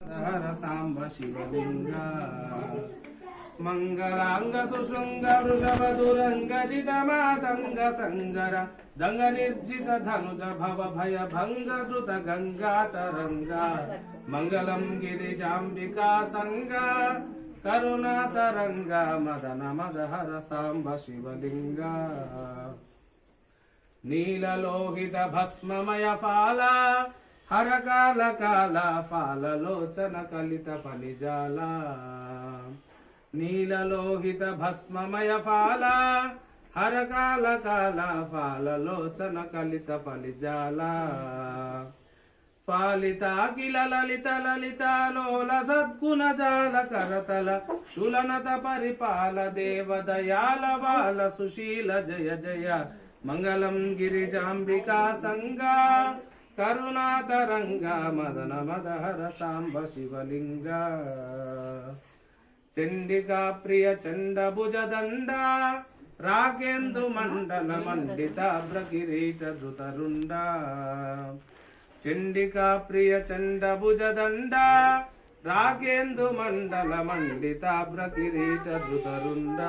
హర సాంబ శివలింగ మంగళాంగ సుశృంగ వృషభదురంగ జిత మాతంగ సంగర దంగ నిర్జిత ధనుజ భవ భయ భంగ ధృత గంగా తరంగ మంగళం గిరిజాంబికా సంగ కరుణా తరంగ మదన మదహర సాంబ శివలింగ నీలలోహిత భస్మమయ ఫాల హర కాల కాల ఫాలలోచన కలిత ఫలిజాల నీలలోహిత భస్మమయ ఫాల హర కాల కాల ఫాలలోచన కలిత ఫలిజాల పాలితాకిల లలిత లలితాలోల సద్గుణ జాల కరతల శూలనత పరిపాల దేవదయాల బాల సుశీల జయ జయ మంగళం గిరిజాంబికా సంగా కరుణాతరంగ మదన మదహర సాంబ శివలింగ చండికా ప్రియ చండ భుజ దండ రాకేందు మండల మండిత బ్రకిరీట ధృతరుండ చండికా ప్రియ చండ భుజ దండ రాకేందు మండల మండిత బ్రకిరీట ధృతరుండ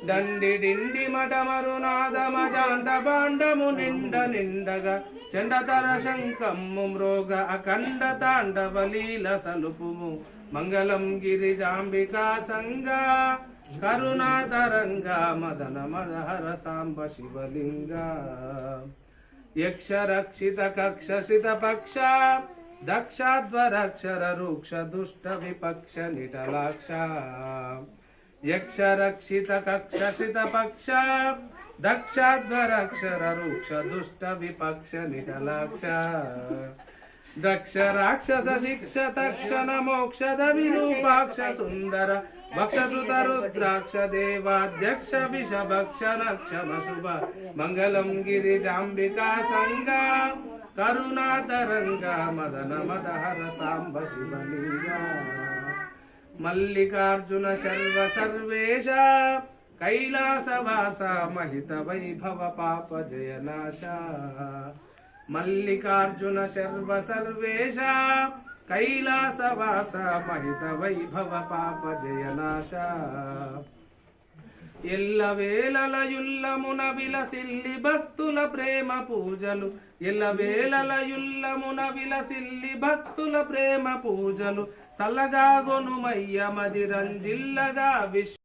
దండి డిండి మటమరునాదమజాండ బాండము నిండ నిండగా చండతర శంఖము మ్రోగ అఖండ తాండవలీల సలుపుము మంగళం గిరిజాంబికా సంగా కరుణాతరంగ మదన మదహర సాంబ శివలింగ యక్ష రక్షిత కక్ష శిత పక్ష దక్షాధ్వరక్షర రూక్ష దుష్ట విపక్ష నిటలాక్ష యక్ష రక్షిత కక్ష శిత పక్ష దక్షాధ్వరక్షర రూక్ష దుష్ట విపక్ష నిటలాక్ష దక్ష రాక్షస శిక్ష తక్షణ మోక్షద విరూపాక్ష సుందర భక్షృత రుద్రాక్ష దేవాధ్యక్ష విషభక్ష నక్షమ శుభ మంగళం గిరిజాంబికా సంగా కరుణాతరంగ మదన మదహర సాంబ శివలింగ మల్లికార్జున శర్వ సర్వేశ కైలాసవాస మహిత వైభవ పాప జయనాశ మల్లికార్జున శర్వ సర్వేశ కైలాసవాస మహిత వైభవ పాప జయనాశ ఎల్లవేళల యుల్లమున విలసిల్లి భక్తుల ప్రేమ పూజలు ఎల్లవేళల యుల్లమున విలసిల్లి భక్తుల ప్రేమ పూజలు సల్లగా గొనుమయ్య మది రంజిల్లగా విశ్వ